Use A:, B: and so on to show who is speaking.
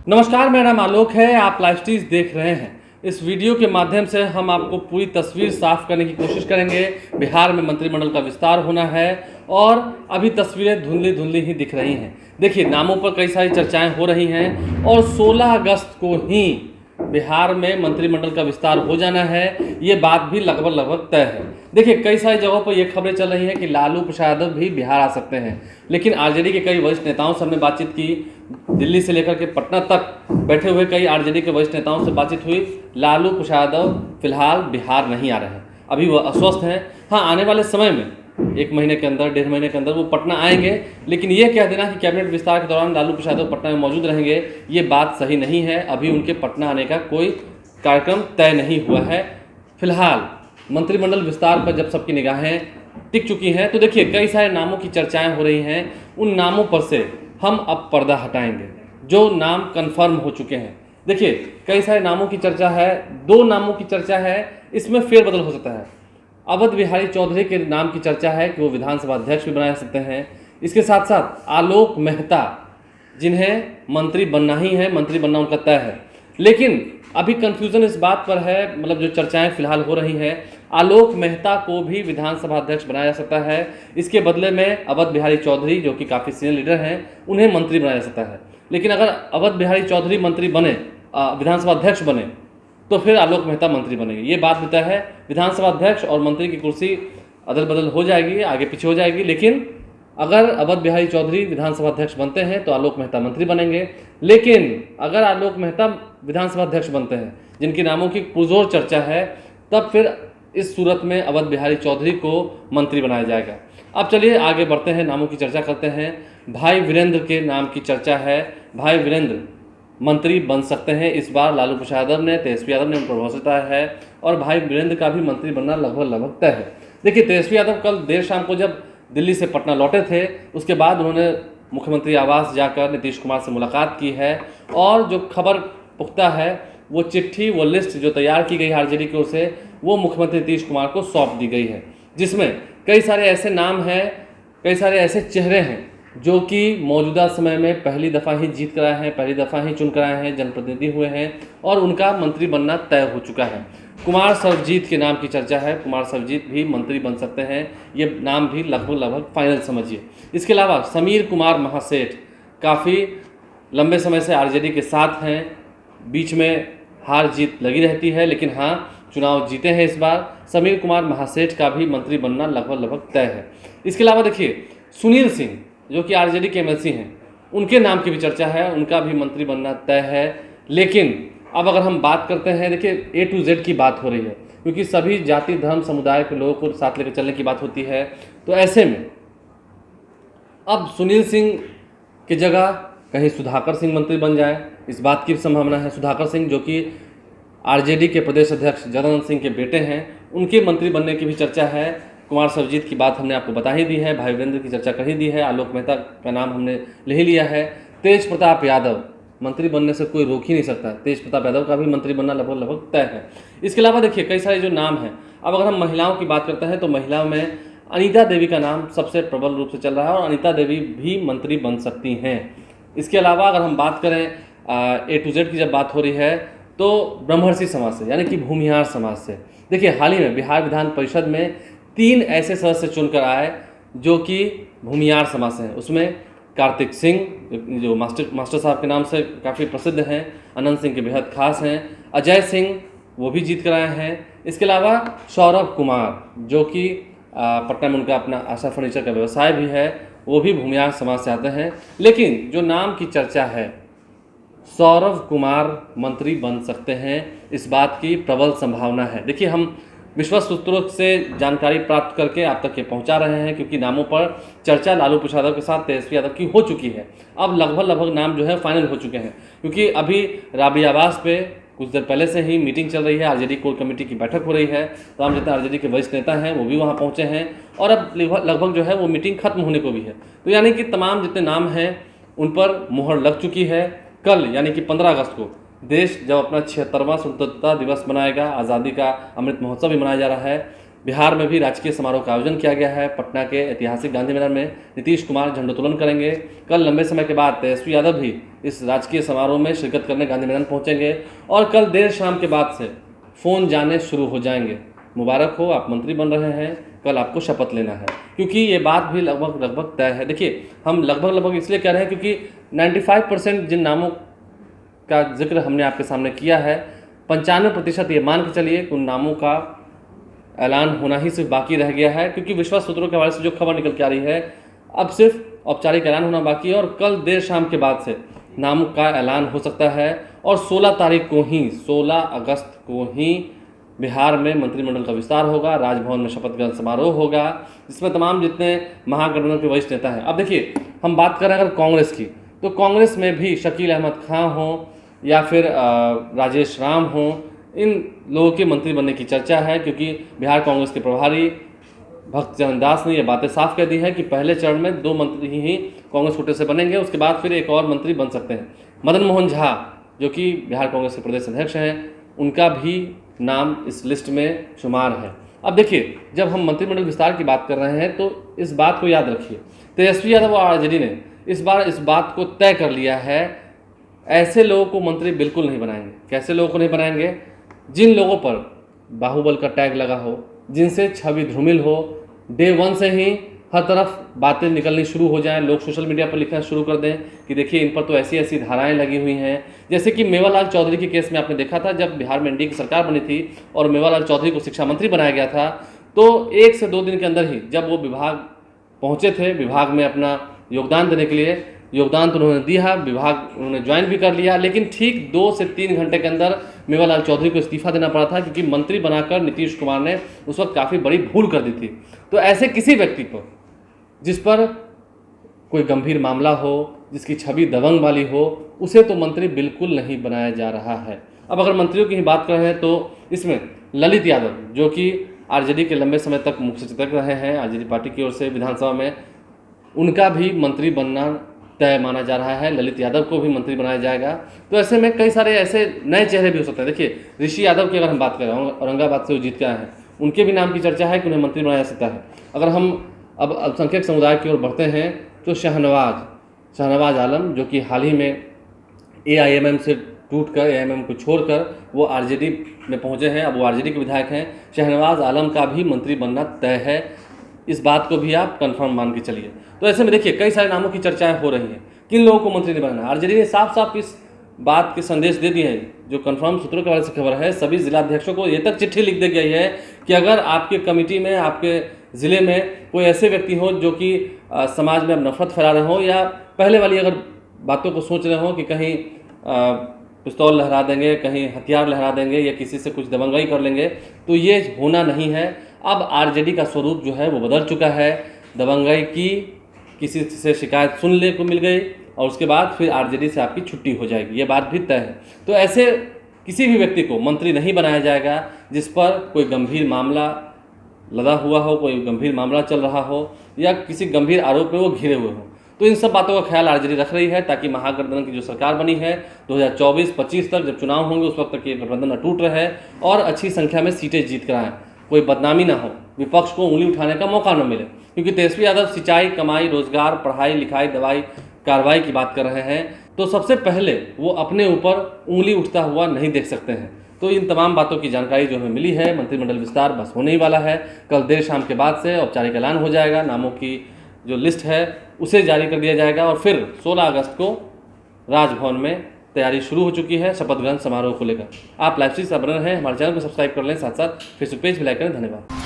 A: नमस्कार, मेरा नाम आलोक है। आप लाइव देख रहे हैं। इस वीडियो के माध्यम से हम आपको पूरी तस्वीर साफ करने की कोशिश करेंगे। बिहार में मंत्रिमंडल का विस्तार होना है और अभी तस्वीरें धुंधली धुंधली ही दिख रही हैं। देखिए, नामों पर कई सारी चर्चाएं हो रही हैं और 16 अगस्त को ही बिहार में मंत्रिमंडल का विस्तार हो जाना है। ये बात भी लगभग तय है। देखिए, कई सारी जगहों पर ये खबरें चल रही हैं कि लालू प्रसाद यादव भी बिहार आ सकते हैं, लेकिन आरजेडी के कई वरिष्ठ नेताओं से हमने बातचीत की। दिल्ली से लेकर के पटना तक बैठे हुए कई आरजेडी के वरिष्ठ नेताओं से बातचीत हुई। लालू प्रसाद यादव फिलहाल बिहार नहीं आ रहे हैं, अभी वो अस्वस्थ हैं। हाँ, आने वाले समय में 1 महीने के अंदर, 1.5 महीने के अंदर वो पटना आएंगे, लेकिन ये कह देना कि कैबिनेट विस्तार के दौरान लालू प्रसाद यादव पटना में मौजूद रहेंगे, ये बात सही नहीं है। अभी उनके पटना आने का कोई कार्यक्रम तय नहीं हुआ है। फिलहाल मंत्रिमंडल विस्तार पर जब सबकी निगाहें टिक चुकी हैं, तो देखिए कई सारे नामों की चर्चाएं हो रही हैं। उन नामों पर से हम अब पर्दा हटाएंगे जो नाम कन्फर्म हो चुके हैं। देखिए, कई सारे नामों की चर्चा है, 2 नामों की चर्चा है, इसमें फेरबदल हो सकता है। अवध बिहारी चौधरी के नाम की चर्चा है कि वो विधानसभा अध्यक्ष भी बना सकते हैं। इसके साथ साथ आलोक मेहता, जिन्हें मंत्री बनना ही है, मंत्री बनना उनका तय है। लेकिन अभी कंफ्यूजन इस बात पर है, मतलब जो चर्चाएं फिलहाल हो रही हैं, आलोक मेहता को भी विधानसभा अध्यक्ष बनाया जा सकता है। इसके बदले में अवध बिहारी चौधरी, जो कि काफ़ी सीनियर लीडर हैं, उन्हें मंत्री बनाया जा सकता है। लेकिन अगर अवध बिहारी चौधरी मंत्री बने, विधानसभा अध्यक्ष बने, तो फिर आलोक मेहता मंत्री बनेंगे। ये बात भी तय है। विधानसभा अध्यक्ष और मंत्री की कुर्सी अदल बदल हो जाएगी, आगे पीछे हो जाएगी। लेकिन अगर अवध बिहारी चौधरी विधानसभा अध्यक्ष बनते हैं तो आलोक मेहता मंत्री बनेंगे। लेकिन अगर आलोक मेहता विधानसभा अध्यक्ष बनते हैं, जिनके नामों की पुरजोर चर्चा है, तब फिर इस सूरत में अवध बिहारी चौधरी को मंत्री बनाया जाएगा। अब चलिए आगे बढ़ते हैं, नामों की चर्चा करते हैं। भाई वीरेंद्र के नाम की चर्चा है। भाई वीरेंद्र मंत्री बन सकते हैं इस बार। लालू प्रसाद यादव ने, तेजस्वी यादव ने उन पर भरोसा जताया है और भाई वीरेंद्र का भी मंत्री बनना लगभग तय है। देखिए, तेजस्वी यादव कल देर शाम को जब दिल्ली से पटना लौटे थे, उसके बाद उन्होंने मुख्यमंत्री आवास जाकर नीतीश कुमार से मुलाकात की है और जो खबर पुख्ता है, वो चिट्ठी, वो लिस्ट जो तैयार की गई आरजेडी की ओर से, वो मुख्यमंत्री नीतीश कुमार को सौंप दी गई है, जिसमें कई सारे ऐसे नाम हैं, कई सारे ऐसे चेहरे हैं जो कि मौजूदा समय में पहली दफ़ा ही जीत कर आए हैं, पहली दफ़ा ही चुन कर आए हैं, जनप्रतिनिधि हुए हैं और उनका मंत्री बनना तय हो चुका है। कुमार सर्वजीत के नाम की चर्चा है। कुमार सर्वजीत भी मंत्री बन सकते हैं, ये नाम भी लगभग फाइनल समझिए। इसके अलावा समीर कुमार महासेठ काफ़ी लंबे समय से आरजेडी के साथ हैं, बीच में हार जीत लगी रहती है, लेकिन हाँ, चुनाव जीते हैं इस बार। समीर कुमार महासेठ का भी मंत्री बनना लगभग तय है। इसके अलावा देखिए, सुनील सिंह जो कि आरजेडी के एमएलसी हैं, उनके नाम की भी चर्चा है, उनका भी मंत्री बनना तय है। लेकिन अब अगर हम बात करते हैं, देखिए A to Z की बात हो रही है, क्योंकि सभी जाति धर्म समुदाय के लोगों को साथ लेकर चलने की बात होती है। तो ऐसे में अब सुनील सिंह की जगह कहीं सुधाकर सिंह मंत्री बन जाए, इस बात की संभावना है। सुधाकर सिंह जो कि आरजेडी के प्रदेश अध्यक्ष जगदानंद सिंह के बेटे हैं, उनके मंत्री बनने की भी चर्चा है। कुमार सर्वजीत की बात हमने आपको बता ही दी है, भाई वीरेंद्र की चर्चा कर ही दी है, आलोक मेहता का नाम हमने ले ही लिया है। तेज प्रताप यादव मंत्री बनने से कोई रोक ही नहीं सकता। तेज प्रताप यादव का भी मंत्री बनना लगभग तय है। इसके अलावा देखिए कई सारे जो नाम हैं, अब अगर हम महिलाओं की बात करते हैं तो महिलाओं में अनीता देवी का नाम सबसे प्रबल रूप से चल रहा है और अनीता देवी भी मंत्री बन सकती हैं। इसके अलावा अगर हम बात करें A to Z की जब बात हो रही है, तो ब्रह्मर्षि समाज से, यानी कि भूमिहार समाज से, देखिए हाल ही में बिहार विधान परिषद में 3 ऐसे सदस्य चुनकर आए जो कि भूमिहार समाज से हैं। उसमें कार्तिक सिंह जो मास्टर साहब के नाम से काफ़ी प्रसिद्ध हैं, अनंत सिंह के बेहद खास हैं, अजय सिंह वो भी जीत कर आए हैं। इसके अलावा सौरभ कुमार जो कि पटना में उनका अपना आशा फर्नीचर का व्यवसाय भी है, वो भी भूमिहार समाज से आते हैं। लेकिन जो नाम की चर्चा है, सौरभ कुमार मंत्री बन सकते हैं, इस बात की प्रबल संभावना है। देखिए, हम विश्वस्त सूत्रों से जानकारी प्राप्त करके आप तक ये पहुंचा रहे हैं, क्योंकि नामों पर चर्चा लालू प्रसाद यादव के साथ तेजस्वी यादव की हो चुकी है। अब लगभग नाम जो है फाइनल हो चुके हैं, क्योंकि अभी राबड़ी आवास पे कुछ देर पहले से ही मीटिंग चल रही है, आरजेडी कोर कमेटी की बैठक हो रही है। तमाम जितने आरजेडी के वरिष्ठ नेता हैं वो भी वहाँ पहुँचे हैं और अब लगभग जो है वो मीटिंग खत्म होने को भी है। तो यानी कि तमाम जितने नाम हैं उन पर मुहर लग चुकी है। कल यानी कि 15 अगस्त को देश जब अपना 76वां स्वतंत्रता दिवस मनाएगा, आज़ादी का अमृत महोत्सव भी मनाया जा रहा है, बिहार में भी राजकीय समारोह का आयोजन किया गया है। पटना के ऐतिहासिक गांधी मैदान में नीतीश कुमार झंडोत्तोलन करेंगे। कल लंबे समय के बाद तेजस्वी यादव भी इस राजकीय समारोह में शिरकत करने गांधी मैदान पहुंचेंगे और कल देर शाम के बाद से फ़ोन जाने शुरू हो जाएंगे। मुबारक हो, आप मंत्री बन रहे हैं, कल आपको शपथ लेना है, क्योंकि ये बात भी लगभग तय है। देखिए, हम लगभग इसलिए कह रहे हैं क्योंकि 95% जिन नामों का जिक्र हमने आपके सामने किया है, 95% ये मान के चलिए उन नामों का ऐलान होना ही सिर्फ बाकी रह गया है, क्योंकि विश्वास सूत्रों के हवाले से जो खबर निकल के आ रही है, अब सिर्फ औपचारिक ऐलान होना बाकी है और कल देर शाम के बाद से नामों का ऐलान हो सकता है और 16 तारीख को ही, 16 अगस्त को ही बिहार में मंत्रिमंडल का विस्तार होगा, राजभवन में शपथ ग्रहण समारोह होगा, जिसमें तमाम जितने महागठबंधन के वरिष्ठ नेता हैं। अब देखिए, हम बात कर रहे हैं अगर कांग्रेस की, तो कांग्रेस में भी शकील अहमद खां हो या फिर राजेश राम हो, इन लोगों के मंत्री बनने की चर्चा है, क्योंकि बिहार कांग्रेस के प्रभारी भक्तचरण दास ने ये बातें साफ कह दी है कि पहले चरण में 2 मंत्री ही कांग्रेस कोटे से बनेंगे, उसके बाद फिर एक और मंत्री बन सकते हैं। मदन मोहन झा, जो कि बिहार कांग्रेस के प्रदेश अध्यक्ष हैं, उनका भी नाम इस लिस्ट में शुमार है। अब देखिए, जब हम मंत्रिमंडल विस्तार की बात कर रहे हैं तो इस बात को याद रखिए, तेजस्वी यादव और आरजेडी ने इस बार इस बात को तय कर लिया है, ऐसे लोगों को मंत्री बिल्कुल नहीं बनाएंगे। कैसे लोगों को नहीं बनाएंगे? जिन लोगों पर बाहुबल का टैग लगा हो, जिनसे छवि धूमिल हो, डे 1 से ही हर तरफ बातें निकलनी शुरू हो जाएं, लोग सोशल मीडिया पर लिखना शुरू कर दें कि देखिए इन पर तो ऐसी ऐसी धाराएं लगी हुई हैं। जैसे कि मेवालाल चौधरी के केस में आपने देखा था, जब बिहार में एनडीए की सरकार बनी थी और मेवालाल चौधरी को शिक्षा मंत्री बनाया गया था, तो 1 से 2 दिन के अंदर ही जब वो विभाग पहुंचे थे, विभाग में अपना योगदान देने के लिए, योगदान तो उन्होंने दिया, विभाग उन्होंने ज्वाइन भी कर लिया, लेकिन ठीक 2 से 3 घंटे के अंदर मेवालाल चौधरी को इस्तीफा देना पड़ा था, क्योंकि मंत्री बनाकर नीतीश कुमार ने उस वक्त काफ़ी बड़ी भूल कर दी थी। तो ऐसे किसी व्यक्ति को जिस पर कोई गंभीर मामला हो, जिसकी छवि दबंग वाली हो, उसे तो मंत्री बिल्कुल नहीं बनाया जा रहा है। अब अगर मंत्रियों की ही बात कर रहे हैं तो इसमें ललित यादव, जो कि आरजेडी के लंबे समय तक मुख्य सचेतक रहे हैं आरजेडी पार्टी की ओर से विधानसभा में, उनका भी मंत्री बनना तय माना जा रहा है। ललित यादव को भी मंत्री बनाया जाएगा। तो ऐसे में कई सारे ऐसे नए चेहरे भी हो सकते हैं। देखिए, ऋषि यादव की अगर हम बात करें, औरंगाबाद से वो जीत के आए हैं, उनके भी नाम की चर्चा है कि उन्हें मंत्री बनाया जा सकता है। अगर हम अब अल्पसंख्यक समुदाय की ओर बढ़ते हैं तो शहनवाज आलम, जो कि हाल ही में एआईएमएम से टूटकर, एआईएमएम को छोड़कर वो आरजेडी में पहुंचे हैं, अब वो आरजेडी के विधायक हैं। शहनवाज आलम का भी मंत्री बनना तय है, इस बात को भी आप कंफर्म मान के चलिए। तो ऐसे में देखिए, कई सारे नामों की चर्चाएं हो रही हैं, किन लोगों को मंत्री नहीं बनाना। आरजेडी ने साफ साफ इस बात के संदेश दे दिए हैं, जो कंफर्म सूत्रों के बारे से खबर है, सभी जिलाध्यक्षों को ये तक चिट्ठी लिख दी गई है कि अगर आपके कमेटी में, आपके ज़िले में कोई ऐसे व्यक्ति हो जो कि समाज में अब नफरत फैला रहे हो, या पहले वाली अगर बातों को सोच रहे हो कि कहीं पिस्तौल लहरा देंगे, कहीं हथियार लहरा देंगे या किसी से कुछ दबंगाई कर लेंगे, तो ये होना नहीं है। अब आरजेडी का स्वरूप जो है वो बदल चुका है। दबंगाई की किसी से शिकायत सुनने को मिल गई और उसके बाद फिर आरजेडी से आपकी छुट्टी हो जाएगी, ये बात भी तय है। तो ऐसे किसी भी व्यक्ति को मंत्री नहीं बनाया जाएगा जिस पर कोई गंभीर मामला लदा हुआ हो, कोई गंभीर मामला चल रहा हो या किसी गंभीर आरोप में वो घिरे हुए हों। तो इन सब बातों का ख्याल आरजेडी रख रही है, ताकि महागठबंधन की जो सरकार बनी है 2024-25 तक, जब चुनाव होंगे उस वक्त तक ये गठबंधन अटूट रहे और अच्छी संख्या में सीटें जीत कर आएँ, कोई बदनामी ना हो, विपक्ष को उंगली उठाने का मौका न मिले। क्योंकि तेजस्वी यादव सिंचाई, कमाई, रोजगार, पढ़ाई लिखाई, दवाई, कार्रवाई की बात कर रहे हैं, तो सबसे पहले वो अपने ऊपर उंगली उठता हुआ नहीं देख सकते हैं। तो इन तमाम बातों की जानकारी जो हमें मिली है, मंत्रिमंडल विस्तार बस होने ही वाला है। कल देर शाम के बाद से औपचारिक ऐलान हो जाएगा, नामों की जो लिस्ट है उसे जारी कर दिया जाएगा और फिर 16 अगस्त को राजभवन में तैयारी शुरू हो चुकी है शपथ ग्रहण समारोह को लेकर। आप लाइव स्ट्रीम से बने रहें, हमारे चैनल को सब्सक्राइब कर लें, साथ साथ फेसबुक पेज भी लाइक करें। धन्यवाद।